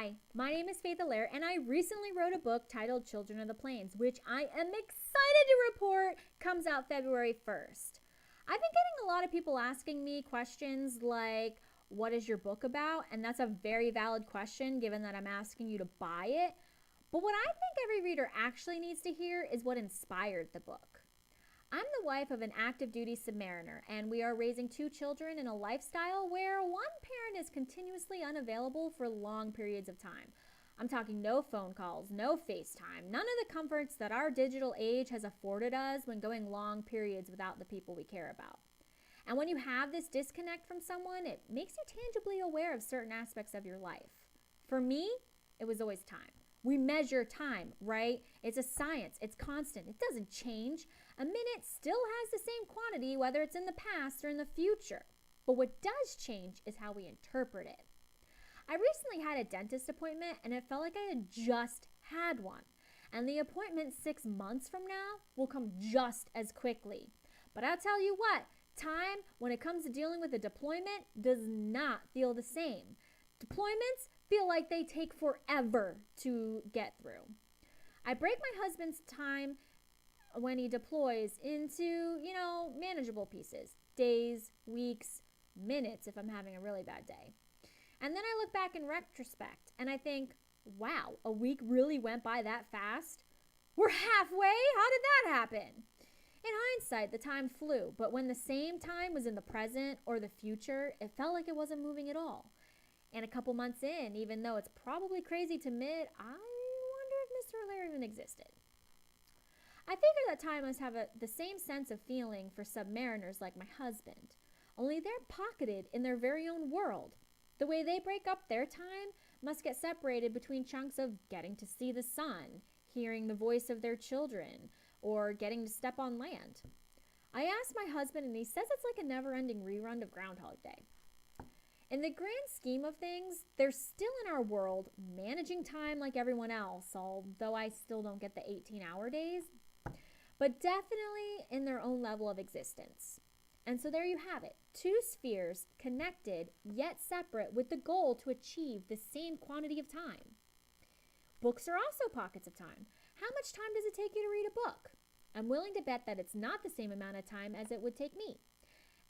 Hi, my name is Faith Allaire, and I recently wrote a book titled Children of the Plains, which I am excited to report comes out February 1st. I've been getting a lot of people asking me questions like, what is your book about? And that's a very valid question given that I'm asking you to buy it. But what I think every reader actually needs to hear is what inspired the book. I'm the wife of an active duty submariner, and we are raising 2 children in a lifestyle where one parent is continuously unavailable for long periods of time. I'm talking no phone calls, no FaceTime, none of the comforts that our digital age has afforded us when going long periods without the people we care about. And when you have this disconnect from someone, it makes you tangibly aware of certain aspects of your life. For me, it was always time. We measure time, right? It's a science. It's constant. It doesn't change. A minute still has the same quantity, whether it's in the past or in the future. But what does change is how we interpret it. I recently had a dentist appointment, and it felt like I had just had one. And the appointment 6 months from now will come just as quickly. But I'll tell you what, time, when it comes to dealing with a deployment, does not feel the same. Deployments feel like they take forever to get through. I break my husband's time when he deploys into, manageable pieces. Days, weeks, minutes if I'm having a really bad day. And then I look back in retrospect and I think, wow, a week really went by that fast? We're halfway? How did that happen? In hindsight, the time flew, but when the same time was in the present or the future, it felt like it wasn't moving at all. And a couple months in, even though it's probably crazy to admit, I wonder if Mr. Allaire even existed. I figure that time must have the same sense of feeling for submariners like my husband, only they're pocketed in their very own world. The way they break up their time must get separated between chunks of getting to see the sun, hearing the voice of their children, or getting to step on land. I asked my husband, and he says it's like a never-ending rerun of Groundhog Day. In the grand scheme of things, they're still in our world, managing time like everyone else, although I still don't get the 18-hour days, but definitely in their own level of existence. And so there you have it, 2 spheres connected yet separate with the goal to achieve the same quantity of time. Books are also pockets of time. How much time does it take you to read a book? I'm willing to bet that it's not the same amount of time as it would take me.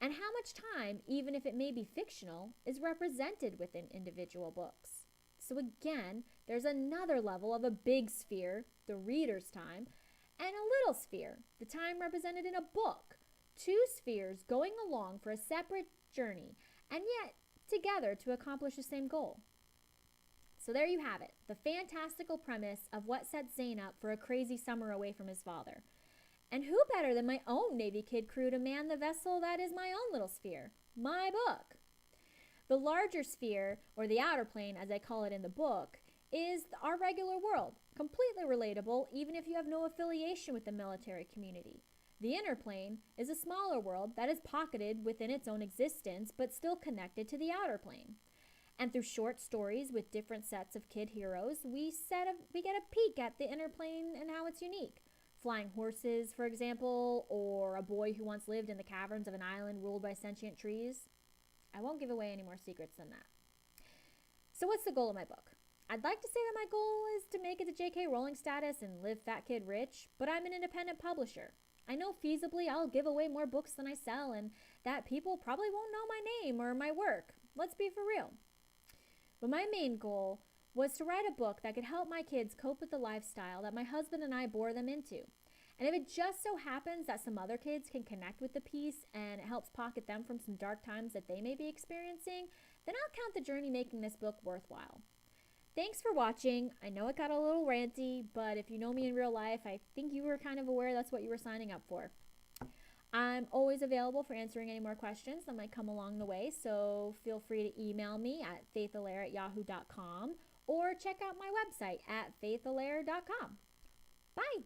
And how much time, even if it may be fictional, is represented within individual books. So again, there's another level of a big sphere, the reader's time, and a little sphere, the time represented in a book. 2 spheres going along for a separate journey, and yet together to accomplish the same goal. So there you have it, the fantastical premise of what set Zane up for a crazy summer away from his father. And who better than my own Navy kid crew to man the vessel that is my own little sphere, my book? The larger sphere, or the outer plane as I call it in the book, is our regular world, completely relatable even if you have no affiliation with the military community. The inner plane is a smaller world that is pocketed within its own existence but still connected to the outer plane. And through short stories with different sets of kid heroes, we get a peek at the inner plane and how it's unique. Flying horses, for example, or a boy who once lived in the caverns of an island ruled by sentient trees. I won't give away any more secrets than that. So what's the goal of my book? I'd like to say that my goal is to make it to J.K. Rowling status and live fat kid rich, but I'm an independent publisher. I know feasibly I'll give away more books than I sell and that people probably won't know my name or my work. Let's be for real. But my main goal was to write a book that could help my kids cope with the lifestyle that my husband and I bore them into. And if it just so happens that some other kids can connect with the piece and it helps pocket them from some dark times that they may be experiencing, then I'll count the journey making this book worthwhile. Thanks for watching. I know it got a little ranty, but if you know me in real life, I think you were kind of aware that's what you were signing up for. I'm always available for answering any more questions that might come along the way, so feel free to email me at faithallaire@yahoo.com or check out my website at faithallaire.com. Bye!